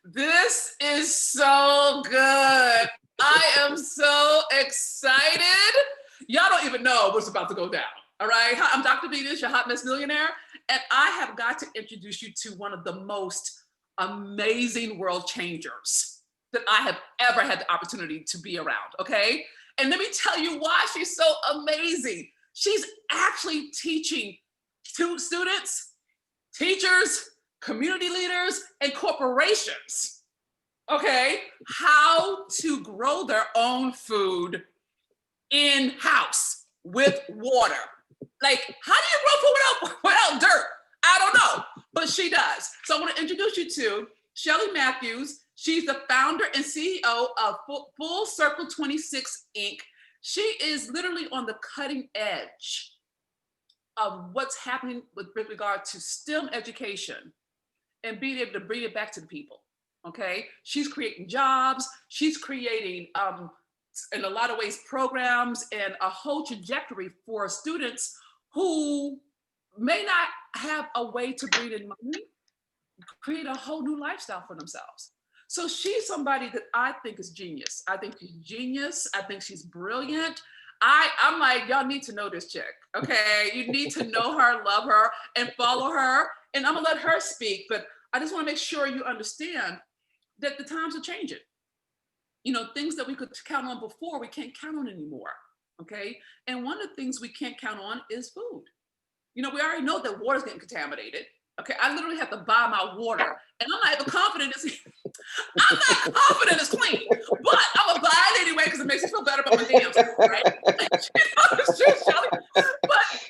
This is so good. I am so excited. Y'all don't even know what's about to go down. All right. Hi, I'm Dr. Venus, your hot mess millionaire. And I have got to introduce you to one of the most amazing world changers that I have ever had the opportunity to be around. Okay. And let me tell you why she's so amazing. She's actually teaching students, teachers, community leaders, and corporations, okay, how to grow their own food in house with water. Like, how do you grow food without dirt? I don't know, but she does. So I want to introduce you to Shelly Matthews. She's the founder and CEO of Full Circle 26 Inc. She is literally on the cutting edge of what's happening with regard to STEM education and being able to bring it back to the people. Okay, she's creating jobs. She's creating, in a lot of ways, programs and a whole trajectory for students who may not have a way to bring in money, create a whole new lifestyle for themselves. So she's somebody that I think is genius. I think she's genius. I think she's brilliant. I'm like, y'all need to know this chick. Okay, you need to know her, love her, and follow her. And I'm gonna let her speak, but I just want to make sure you understand that the times are changing. You know, things that we could count on before, we can't count on anymore. Okay. And one of the things we can't count on is food. You know, we already know that water's getting contaminated. Okay. I literally have to buy my water. And I'm not even confident I'm not confident it's clean, but I'm gonna buy it anyway because it makes me feel better about my damn self, right? It's true, Shelly.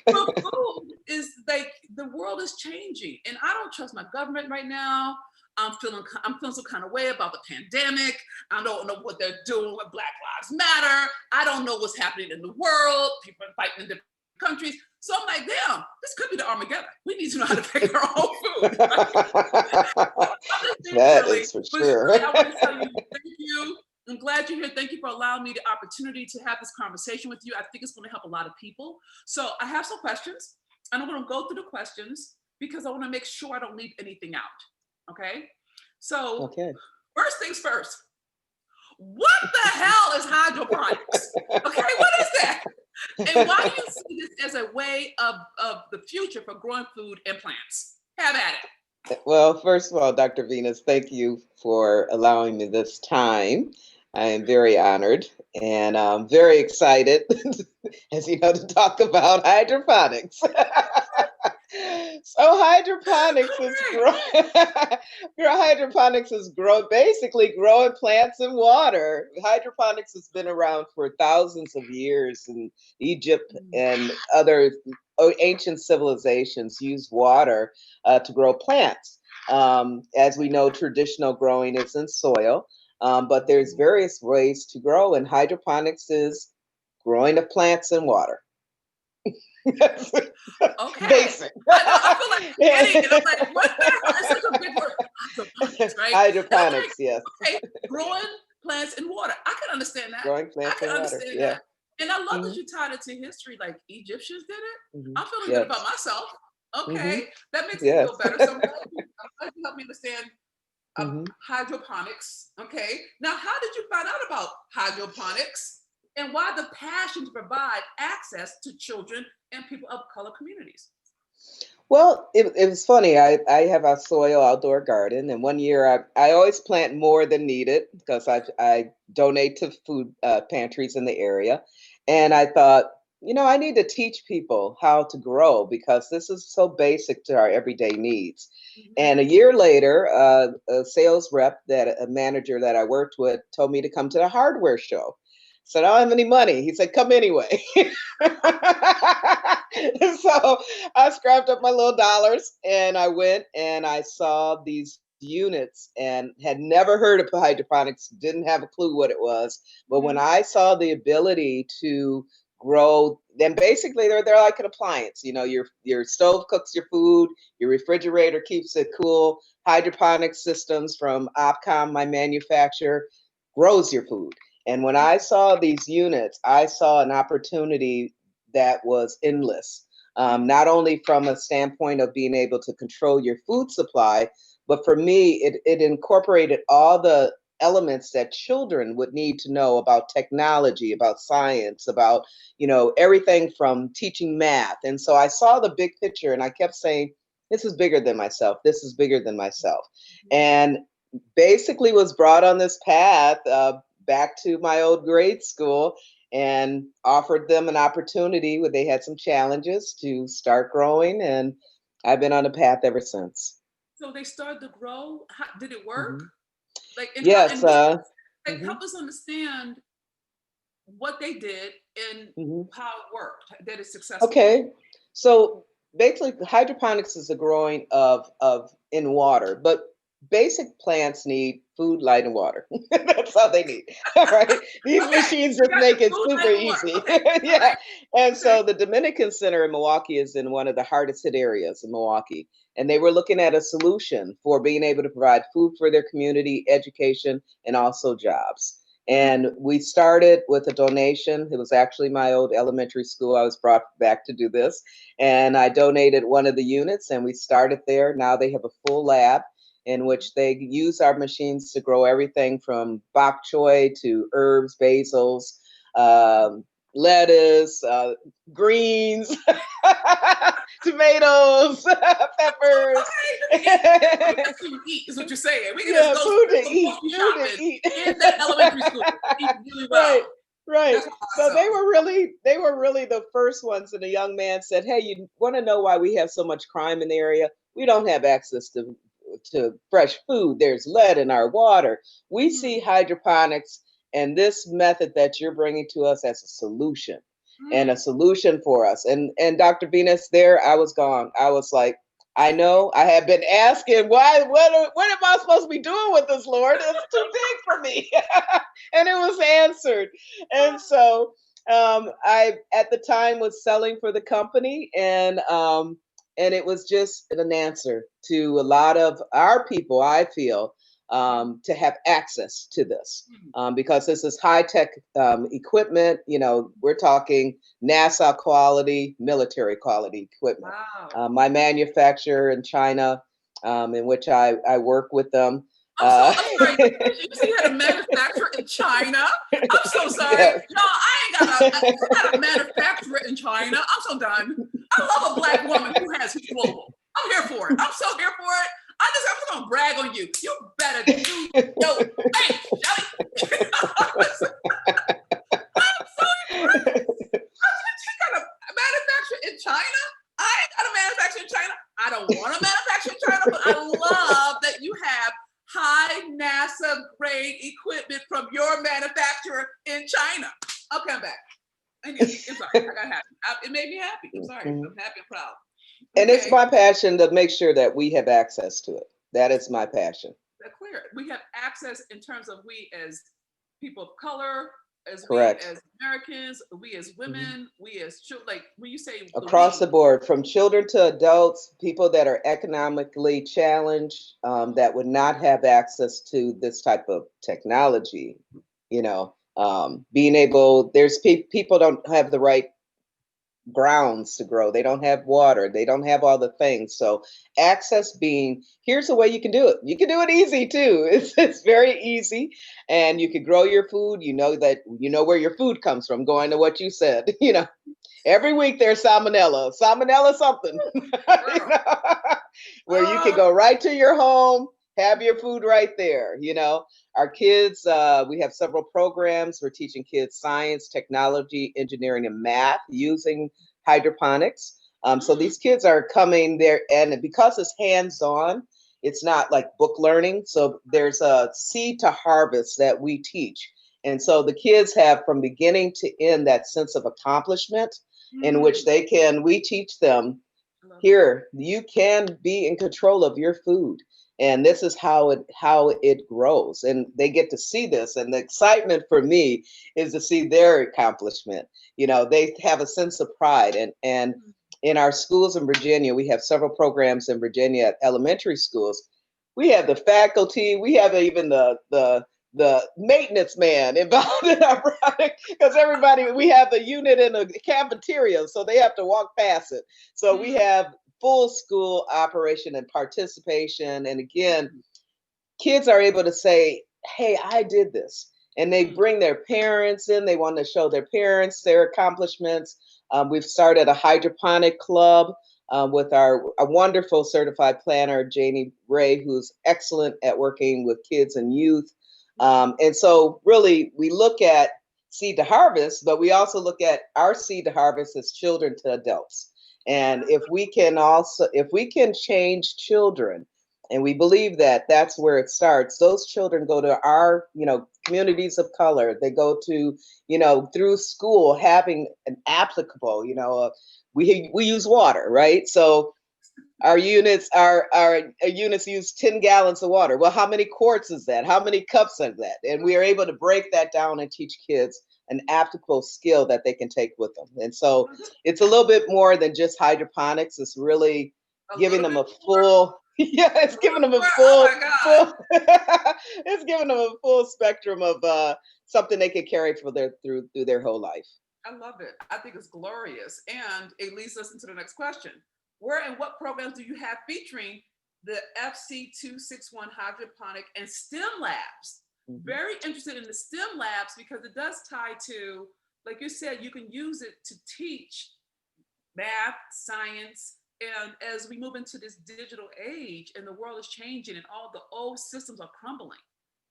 But food is like the world is changing, and I don't trust my government right now. I'm feeling some kind of way about the pandemic. I don't know what they're doing with Black Lives Matter. I don't know what's happening in the world. People are fighting in different countries. So I'm like, damn, this could be the Armageddon. We need to know how to make our own food. That is for sure. I want to tell you, thank you. I'm glad you're here. Thank you for allowing me the opportunity to have this conversation with you. I think it's going to help a lot of people. So I have some questions, and I'm going to go through the questions because I want to make sure I don't leave anything out. Okay? So, First things first. What the hell is hydroponics? Okay, what is that? And why do you see this as a way of the future for growing food and plants? Have at it. Well, first of all, Dr. Venus, thank you for allowing me this time. I am very honored and I'm very excited, as you know, to talk about hydroponics. So hydroponics is basically growing plants in water. Hydroponics has been around for thousands of years in Egypt and other ancient civilizations use water to grow plants. As we know, traditional growing is in soil, but there's various ways to grow, and hydroponics is growing of plants in water. Okay. Basic. I feel like getting it. I'm like, what the hell? It's such a big word. Hydroponics, right? Hydroponics, yes. Okay, growing plants in water. I can understand that. Growing plants in water, yeah. That. And I love that you tied it to history, like Egyptians did it. I'm feeling Yes. good about myself. Okay, that makes me feel better. So I'm glad you helped me understand hydroponics. Okay, now how did you find out about hydroponics and why the passion to provide access to children and people of color communities? Well, it was funny. I have a soil outdoor garden, and one year I always plant more than needed because I donate to food pantries in the area. And I thought, I need to teach people how to grow because this is so basic to our everyday needs. And a year later, a sales rep, a manager that I worked with, told me to come to the hardware show. So I don't have any money. He said, come anyway. So I scrapped up my little dollars and I went and I saw these units and had never heard of hydroponics, didn't have a clue what it was. But when I saw the ability to grow, then basically they're like an appliance. Your stove cooks your food, your refrigerator keeps it cool. Hydroponic systems from Opcom, my manufacturer, grows your food. And when I saw these units, I saw an opportunity that was endless. Not only from a standpoint of being able to control your food supply, But for me, it incorporated all the elements that children would need to know about technology, about science, about, everything from teaching math. And so I saw the big picture and I kept saying, this is bigger than myself. This is bigger than myself. And basically was brought on this path back to my old grade school and offered them an opportunity where they had some challenges to start growing. And I've been on a path ever since. So they started to grow. Did it work? Mhm. Like, and how, Yes. and what, like, Mhm, help us understand what they did and mhm. how it worked, that it's successful. Okay. So basically, hydroponics is the growing of in water, but basic plants need food, light, and water. That's all they need. All right. These Okay, machines we just got the make it food, super light, and water. easy. Okay, all Yeah. right. And Okay. so the Dominican Center in Milwaukee is in one of the hardest hit areas in Milwaukee. And they were looking at a solution for being able to provide food for their community, education, and also jobs. Mm, And we started with a donation. It was actually my old elementary school. I was brought back to do this. And I donated one of the units and we started there. Now they have a full lab in which they use our machines to grow everything from bok choy to herbs, basils, um, lettuce, greens, tomatoes, peppers. okay, let me eat. We got food to eat, is what you're saying. We can just Yeah, go food to eat, grocery food to shopping eat. in that elementary school. Eat really Right, well. right. That's So they awesome. were really the first ones. And the young man said, "Hey, you want to know why we have so much crime in the area? We don't have access to fresh food. There's lead in our water. We see Mm, hydroponics and this method that you're bringing to us as a solution, and a mm. solution for us." And Dr. Venus, there I was gone. I was like, I know I have been asking why. What am I supposed to be doing with this, Lord? It's too big for me. And it was answered. And so I at the time was selling for the company, and it was just an answer to a lot of our people, I feel, Mm, to have access to this. mm. Because this is high tech equipment. We're talking NASA quality, military quality equipment. Wow. My manufacturer in China, in which I work with them. I'm sorry. You said you had a manufacturer in China. I'm so sorry. Yes. No, I ain't got you got a manufacturer in China. I'm so done. I love a black woman who has who's global. I'm here for it. I'm so here for it. I'm just gonna brag on you. You better do yo. Hey, Shelly. I'm so impressed. You got a manufacturer in China? I ain't got a manufacturer in China. I don't want a manufacturer in China, but I love that you have high NASA grade equipment from your manufacturer in China. I'll come back. I'm sorry. I got happy. It made me happy. I'm sorry. I'm happy and proud. And it's Okay. my passion to make sure that we have access to it. That is my passion. That's clear. We have access in terms of we as people of color, as we Correct. as Americans, we as Mhm. women, we as children. Like when you say the Across the we, board, from children to adults, people that are economically challenged, that would not have access to this type of technology. Being able, people don't have the right grounds to grow. They don't have water. They don't have all the things. So access being, here's the way you can do it. You can do it easy too. It's very easy, and you can grow your food. You know that you know where your food comes from. Going to what you said, every week there's salmonella something, girl. where you can go right to your home, have your food right there. Our kids, we have several programs. We're teaching kids science, technology, engineering, and math using hydroponics. So Mm, these kids are coming there, and because it's hands on, it's not like book learning. So there's a seed to harvest that we teach. And so the kids have from beginning to end that sense of accomplishment in which mm. we teach them, I love it. here you can be in control of your food, and this is how it grows, and they get to see this. And the excitement for me is to see their accomplishment. They have a sense of pride. And Mm. in our schools in Virginia, we have several programs in Virginia at elementary schools. We have the faculty, we have even the maintenance man involved in our product, because we have the unit in the cafeteria, so they have to walk past it. So we Mm. have full school operation and participation. And again, kids are able to say, hey, I did this. And they bring their parents in. They want to show their parents their accomplishments. We've started a hydroponic club with a wonderful certified planner, Janie Ray, who's excellent at working with kids and youth. And so, really, we look at seed to harvest, but we also look at our seed to harvest as children to adults. And if we can change children, and we believe that that's where it starts, those children go to our communities of color. They go to through school having an applicable, we use water, right? So our units use 10 gallons of water. Well, how many quarts is that? How many cups is that? And we are able to break that down and teach kids an applicable skill that they can take with them. And so it's a little bit more than just hydroponics. It's really giving them a full yeah, it's giving them a full, full it's giving them a full spectrum of something they can carry for through their whole life. I love it. I think it's glorious. And it leads us into the next question. Where and what programs do you have featuring the FC261 hydroponic and STEM labs? Very interested in the STEM labs because it does tie to, like you said, you can use it to teach math, science. And as we move into this digital age and the world is changing and all the old systems are crumbling,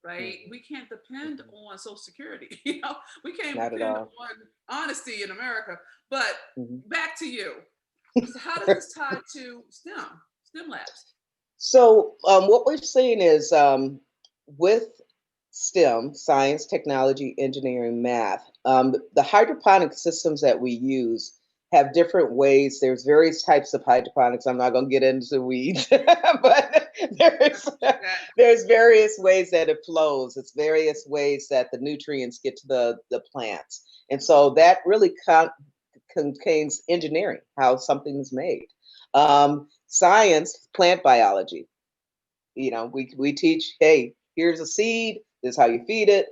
right? We can't depend on Social Security. We can't depend on honesty in America. But back to you. So how does this tie to STEM labs? So what we're seeing is with STEM, science, technology, engineering, math, the hydroponic systems that we use have different ways. There's various types of hydroponics. I'm not going to get into the weeds, but there's various ways that it flows. It's various ways that the nutrients get to the plants. And so that really contains engineering, how something is made. Science, plant biology. We teach, hey, here's a seed, this is how you feed it.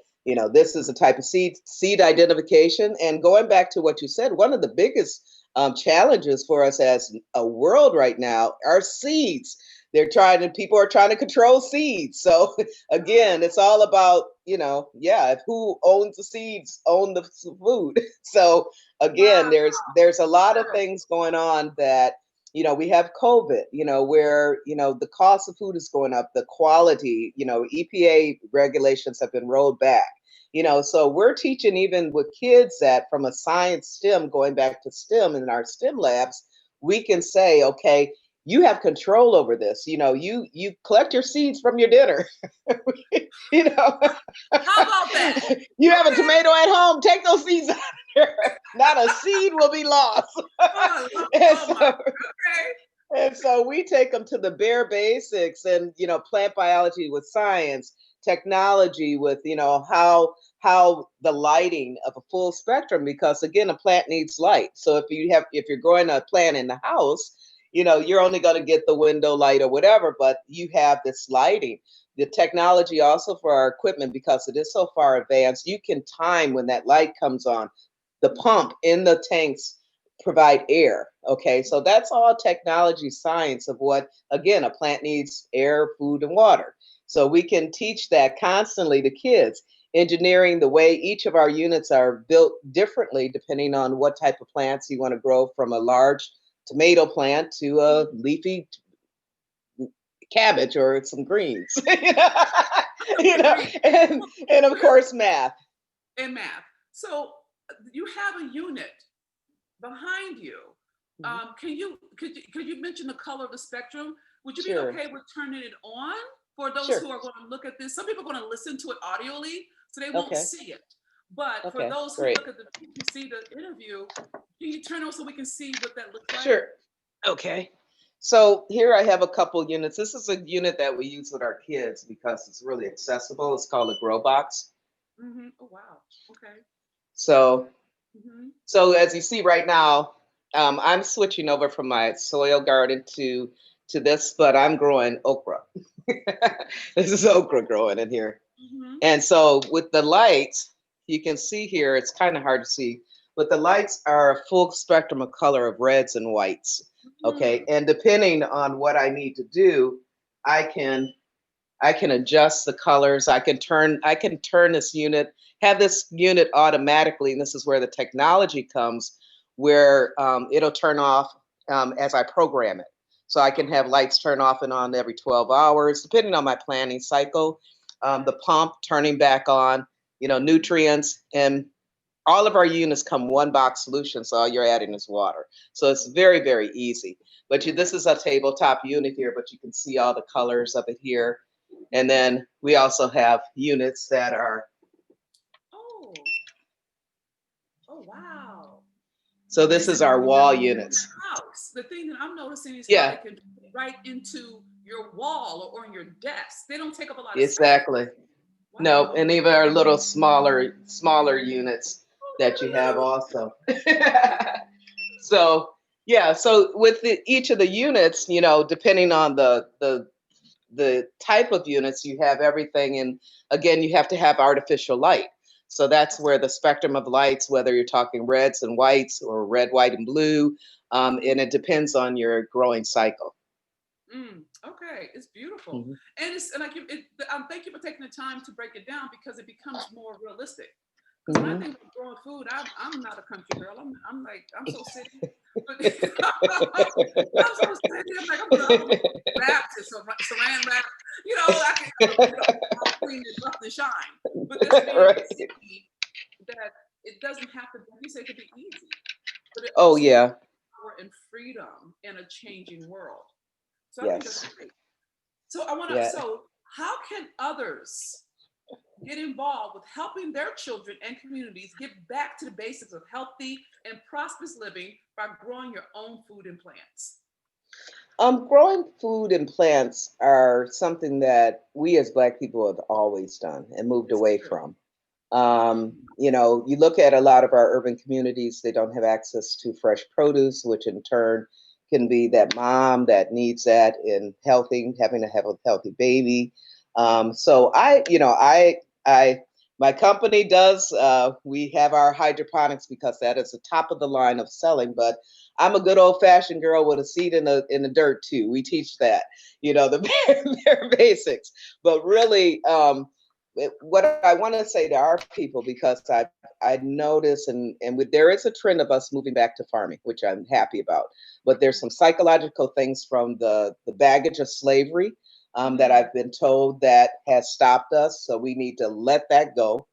This is a type of seed identification. And going back to what you said, one of the biggest challenges for us as a world right now are seeds. People are trying to control seeds. So again, it's all about, who owns the seeds, own the food. So again, there's a lot of things going on that, we have COVID, where, the cost of food is going up, the quality, EPA regulations have been rolled back. So we're teaching even with kids that from a science STEM, going back to STEM in our STEM labs, we can say, okay, you have control over this. You collect your seeds from your dinner. How about that? You have a tomato at home, take those seeds out of there. Not a seed will be lost. And so we take them to the bare basics and, plant biology with science, technology with, how the lighting of a full spectrum, because again, a plant needs light. So if you're growing a plant in the house, you're only going to get the window light or whatever, but you have this lighting. The technology also for our equipment, because it is so far advanced, you can time when that light comes on. The pump in the tanks provide air. Okay, so that's all technology science of what, again, a plant needs air, food, and water. So we can teach that constantly to kids. Engineering, the way each of our units are built differently depending on what type of plants you want to grow, from a large tomato plant to a leafy cabbage or some greens. And of course math. And math. So you have a unit behind you. Could you mention the color of the spectrum? Would you be okay with turning it on for those who are going to look at this? Some people are going to listen to it audioly, so they won't see it. But for those who look at who see the interview, can you turn on so we can see what that looks like? Sure. Okay. So here I have a couple units. This is a unit that we use with our kids because it's really accessible. It's called a Grow Box. Oh, wow. Okay. So as you see right now, I'm switching over from my soil garden to this, but I'm growing okra. This is okra growing in here. And so with the lights, you can see here, it's kind of hard to see, but the lights are a full spectrum of color of reds and whites. Okay. Mhm. And depending on what I need to do, I can I can adjust the colors. I can turn this unit, have this unit automatically, and this is where the technology comes, where it'll turn off as I program it. So I can have lights turn off and on every 12 hours, depending on my planning cycle. The pump turning back on, nutrients, and all of our units come one box solution, so all you're adding is water. So it's very, very easy. But this is a tabletop unit here, but you can see all the colors of it here. And then we also have units that are, Oh, oh wow. so And this so is our wall in units. the house, the thing that I'm noticing is how Yeah, they can fit right into your wall or on your desk. They don't take up a lot of space. exactly. No, Wow. and even our little smaller units Oh, that you have look also. So yeah, so with each of the units, depending on the type of units, you have everything. And again, you have to have artificial light. So that's at where the spectrum of lights, whether you're talking reds and whites or red, white, and blue, at. and it depends on your growing cycle. Okay, it's beautiful, Mhm. and it's and like thank you for taking the time to break it down because it becomes more realistic. Because when I Mhm. think about growing food, I'm not a country girl. I'm like I'm so city, but I'm so city. I'm like I'm wrapped to saran wrap. I can all clean and buff and shine. But this being a Right. city that it doesn't have to. Like you say, it could be easy, but it Oh also gives yeah. power and freedom in a changing world. So I think that's Yes. great. So I want to. Yeah. So how can others get involved with helping their children and communities get back to the basics of healthy and prosperous living by growing your own food and plants? Growing food and plants are something that we as Black people have always done and moved This is away true. from. Mm, You look at a lot of our urban communities, they don't have access to fresh produce, which in turn can be that mom that needs that in healthy, having to have a healthy baby. So my company does, we have our hydroponics because that is the top of the line of selling, but I'm a good old fashioned girl with a seed in the dirt too. We teach that, the bare basics, but really, what I want to say to our people, because I notice, there is a trend of us moving back to farming, which I'm happy about. But there's some psychological things from the baggage of slavery, that mm, I've been told that has stopped us. So we need to let that go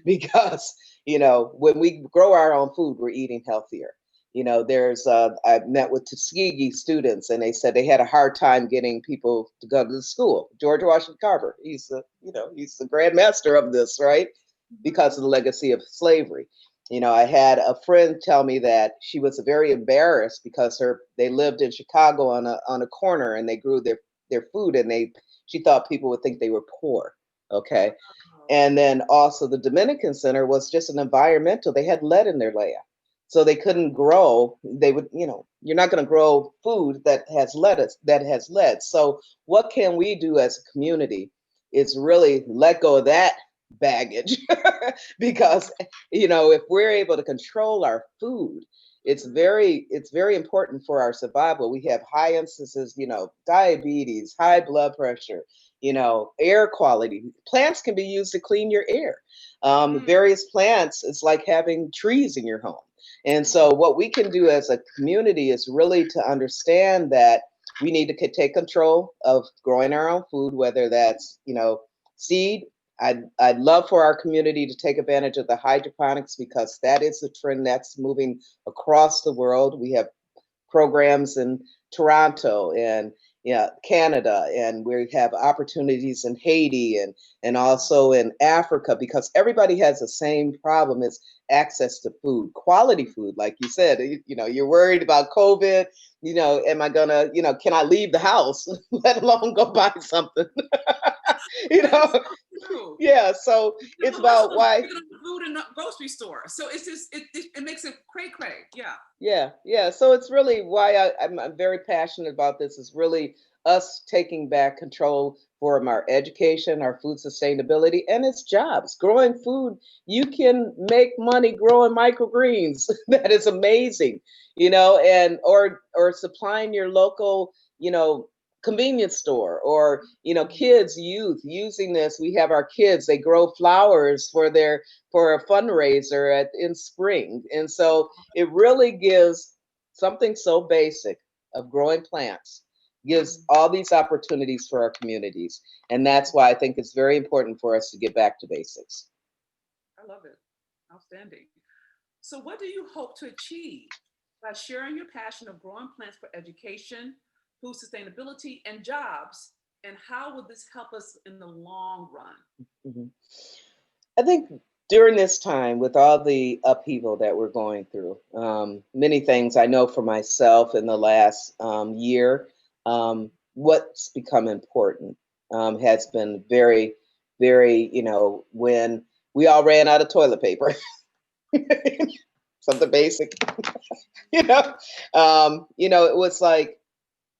because when we grow our own food, we're eating healthier. There's I met with Tuskegee students, and they said they had a hard time getting people to go to school. George Washington Carver, he's the grand master of this, right? Because mhm, of the legacy of slavery. I had a friend tell me that she was very embarrassed because they lived in Chicago on a corner, and they grew their food, and she thought people would think they were poor. Okay. wow. And then also the Dominican Center was just an environmental. They had lead in their land. So they couldn't grow. They would, you're not going to grow food that has lead. So what can we do as a community is really let go of that baggage because if we're able to control our food, Mhm, it's very important for our survival. We have high instances, diabetes, high blood pressure, air quality. Plants can be used to clean your air. mm, Various plants, it's like having trees in your home. And mm, so, what we can do as a community is really to understand that we need to take control of growing our own food, whether that's, seed. I'd love for our community to take advantage of the hydroponics because that is a trend that's moving across the world. We have programs in Toronto and, yeah, Canada, and we have opportunities in Haiti and also in Africa, because everybody has the same problem: is access to food, quality food. Like you said, you're worried about COVID. Am I gonna, can I leave the house, let alone go buy something? you that is know, so true. yeah. So There's it's a lesson about of why. picking up the food in the grocery store. So it's just it makes it cray cray. Yeah. Yeah, yeah. So it's really why I'm very passionate about this. Is really us taking back control from our education, our food sustainability, and it's jobs. Growing food, you can make money growing microgreens. That is amazing, and or supplying your local, convenience store, or kids, youth using this. We have our kids, they grow flowers for a fundraiser in spring. And so it really gives something so basic of growing plants, gives all these opportunities for our communities. And that's why I think it's very important for us to get back to basics. I love it. Outstanding. So, what do you hope to achieve by sharing your passion of growing plants for education, food sustainability, and jobs? And how will this help us in the long run? Mhm. I think during this time, with all the upheaval that we're going through, many things I know for myself in the last year, what's become important has been very, very, when we all ran out of toilet paper, something basic, you know, it was like,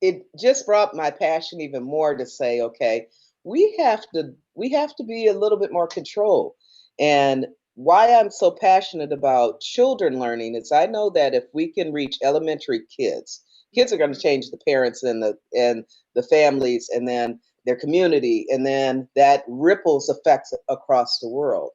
it just brought my passion even more to say, okay, we have to be a little bit more control. And why I'm so passionate about children learning is I know that if we can reach elementary kids, kids are going to change the parents and the families, and then their community, and then that ripples effects across the world.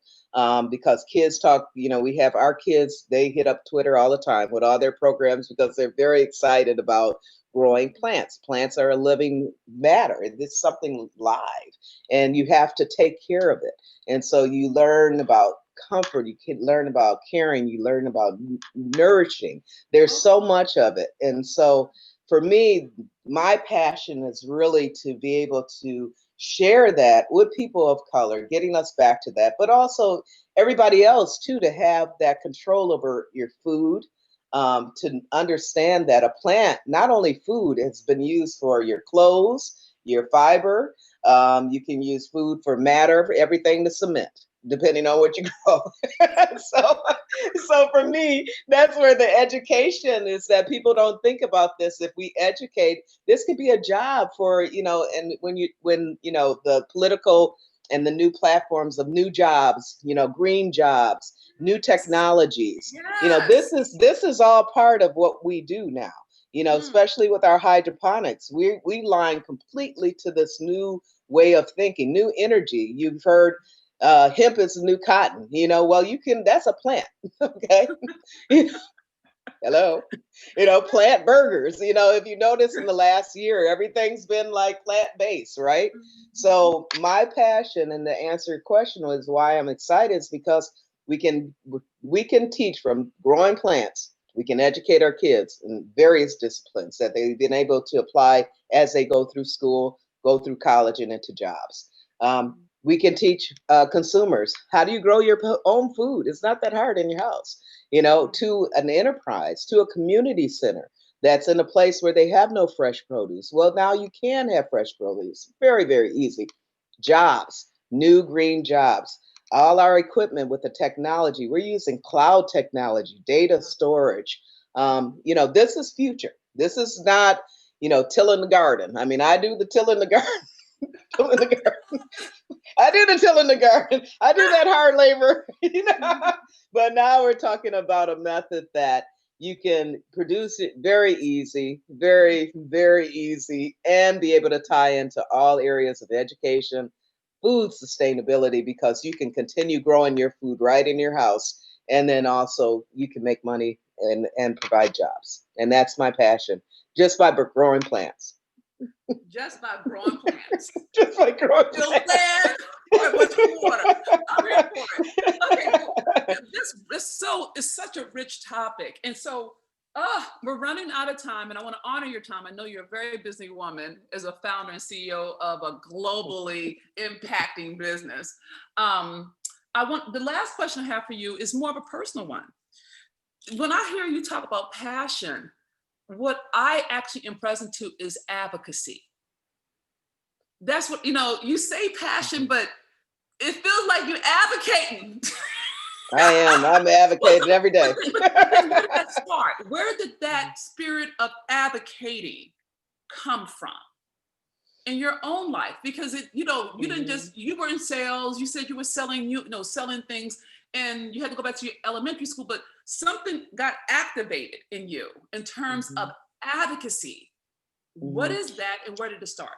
Because kids talk, we have our kids, they hit up Twitter all the time with all their programs because they're very excited about growing plants. Plants are a living matter. It's something live, and you have to take care of it. And so you learn about comfort, you can learn about caring, you learn about nourishing. There's so much of it. And so for me, my passion is really to be able to share that with people of color, getting us back to that, but also everybody else too, to have that control over your food, to understand that a plant, not only food, has been used for your clothes, your fiber. You can use food for matter, for everything to cement, depending on what you grow. so, so for me, that's where the education is, that people don't think about this. If we educate, this could be a job for, and when the political and the new platforms of new jobs, green jobs, new technologies, this Yes. is all part of what we do now, Mm. especially with our hydroponics. We line completely to this new way of thinking, new energy. You've heard hemp is the new cotton, well, that's a plant. Okay. Hello. Plant burgers. If you notice in the last year, everything's been like plant based, right? Mhm. So my passion, and to answer your question, was why I'm excited, is because we can teach from growing plants. We can educate our kids in various disciplines that they've been able to apply as they go through school, go through college, and into jobs. We can teach consumers, how do you grow your own food? It's not that hard in your house, to an enterprise, to a community center that's in a place where they have no fresh produce. Well, now you can have fresh produce. Very, very easy. Jobs, new green jobs. All our equipment with the technology, we're using cloud technology, data storage. This is future. This is not, tilling the garden. I mean, I do the till in the garden. Till in the garden. I do the till in the garden. I do that hard labor, But now we're talking about a method that you can produce it very easy, very, very easy, and be able to tie into all areas of education, food sustainability, because you can continue growing your food right in your house. And then also you can make money and provide jobs. And that's my passion, just by growing plants. Just by growing plants. Just by growing Still plants. land or a bunch of water. I'm here for it. Okay, well, it's such a rich topic. And so we're running out of time, and I want to honor your time. I know you're a very busy woman as a founder and CEO of a globally impacting business. The last question I have for you is more of a personal one. When I hear you talk about passion, what I actually am present to is advocacy. That's what, you say passion, but it feels like you're advocating. I am. I'm advocating every day. Where did that start? Where did that spirit of advocating come from? in your own life? Because you didn't Mhm. just, you were in sales, you said you were selling, selling things, and you had to go back to your elementary school, but something got activated in you in terms of Mhm. advocacy. What Mhm. is that and where did it start?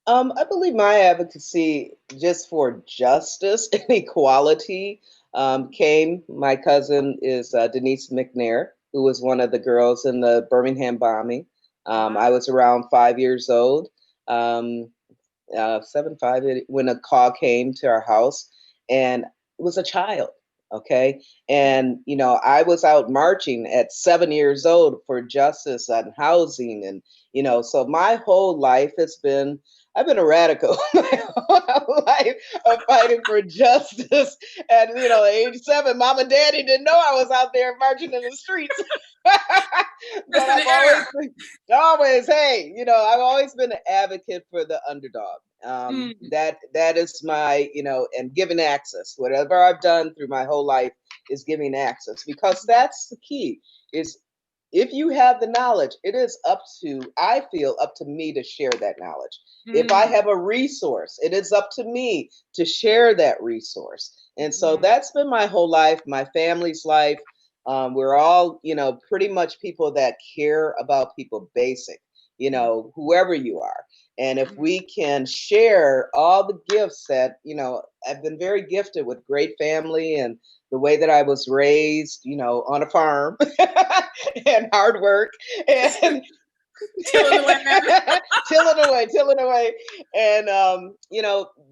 I believe my advocacy just for justice and equality came. My cousin is Denise McNair, who was one of the girls in the Birmingham bombing. Wow. I was around 5 years old, um, 7, 5, when a call came to our house, and it was a child. Okay. And, I was out marching at 7 years old for justice and housing. And, so my whole life has been, I've been a radical my whole life of fighting for justice. And, age 7, mom and daddy didn't know I was out there marching in the streets. Just But in I've the air. always, hey, I've always been an advocate for the underdog. Mm, That is my, and giving access. Whatever I've done through my whole life is giving access, because that's the key. Is if you have the knowledge, it is I feel up to me to share that knowledge. If I mm, have a resource, it is up to me to share that resource. And so mhm, that's been my whole life, my family's life. We're all, pretty much people that care about people basic, mm, whoever you are. And if mm. we can share all the gifts that, I've been very gifted with great family and the way that I was raised, on a farm and hard work and Tilling the land. tilling away. And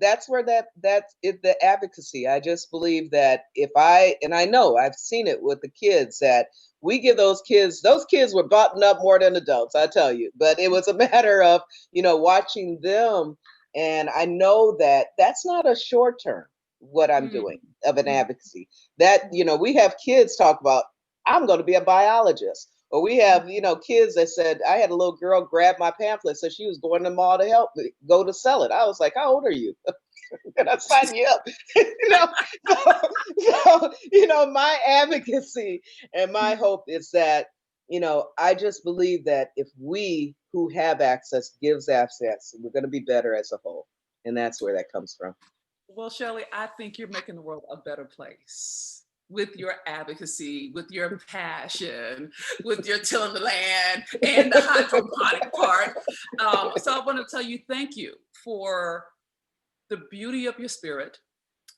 that's where that's it, the advocacy. I just believe that if I know I've seen it with the kids, that we give those kids were buttoned up more than adults, I tell you. But it was a matter of, watching them. And I know that that's not a short term what I'm Mm, doing of an mm, advocacy. That, we have kids talk about, I'm going to be a biologist. Or we have, mm. kids that said, I had a little girl grab my pamphlet, so she was going to the mall to help me go to sell it. I was like, how old are you? Can I sign you up? know, my advocacy and my hope is that, I just believe that if we who have access gives access, we're going to be better as a whole. And that's where that comes from. Well, Shirley, I think you're making the world a better place with your advocacy, with your passion, with your tilling the land and the hydroponic part. So I want to tell you thank you for the beauty of your spirit.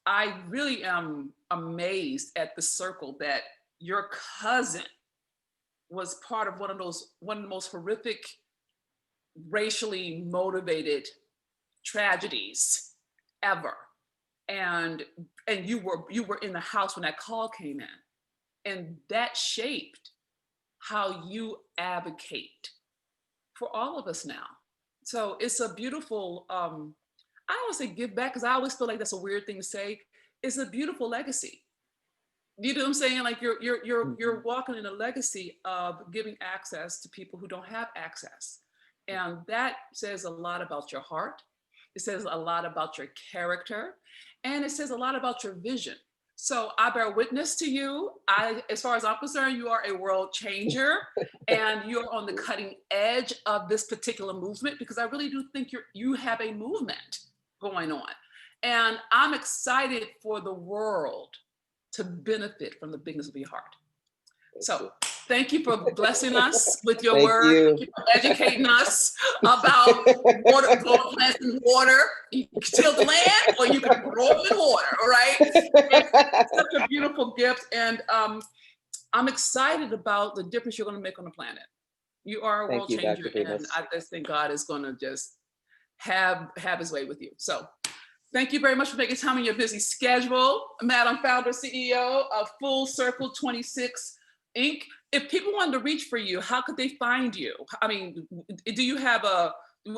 I really am amazed at the circle that your cousin was part of one of the most horrific racially motivated tragedies ever. And you were in the house when that call came in. And that shaped how you advocate for all of us now. So it's a beautiful I don't want to say give back because I always feel like that's a weird thing to say. It's a beautiful legacy. You know what I'm saying? Like you're Mhm. walking in a legacy of giving access to people who don't have access. And that says a lot about your heart. It says a lot about your character, and it says a lot about your vision. So I bear witness to you. As far as I'm concerned, you are a world changer, and you're on the cutting edge of this particular movement because I really do think you have a movement going on, and I'm excited for the world to benefit from the bigness of your heart. Thank So you. thank you for blessing us with your Thank word. you. Thank you for educating us about water, growing plants in water. You can till the land or you can grow them in water, all right? It's such a beautiful gift. And I'm excited about the difference you're going to make on the planet. You are a Thank world you, Dr. changer, and Venus. I just think God is going to just have his way with you. So thank you very much for making time in your busy schedule, Madam Founder, CEO of Full Circle 26 Inc. If people wanted to reach for you, how could they find you? I mean, do you have do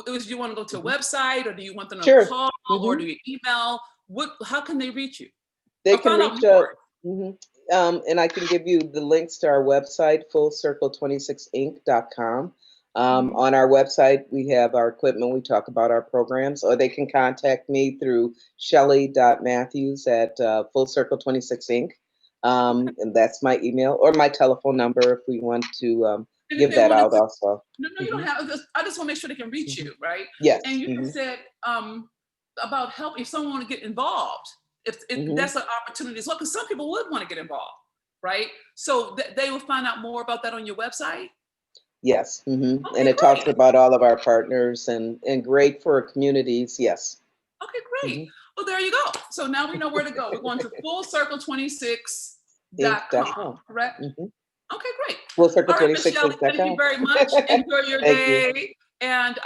you want to go to a Mhm. website, or do you want them to Sure. call, or Hmm. do you email? How can they reach you They or can find out reach more? out. Mhm. And I can give you the links to our website, fullcircle26inc.com. Mhm. On our website, we have our equipment. We talk about our programs, or they can contact me through Shelly.Matthews at Full Circle 26 Inc. Okay. And that's my email or my telephone number if we want to And if give they that wanted out to, also. no, no, you don't Hmm. have. I just want to make sure they can reach Hmm. you, right? Yes. And you had Hmm. said about help if someone want to get involved. If Hmm. that's an opportunity as well, because some people would want to get involved, right? So they will find out more about that on your website. Yes. Hmm. Okay, And it talks great. about all of our partners and great for communities. Yes. Okay, great. Hmm. Well, there you go. So now we know where to go. We're going to fullcircle26.com, Inc.com. correct? Hmm. Okay, great. All right, Miss Shelley, thank you FullCircle26inc.com. very much. Enjoy your Thank you. day. And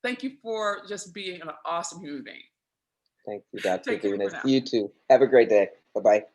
thank you for just being an awesome human being. Thank you, Dr. Take care for Venus. now. You too. Have a great day. Bye bye.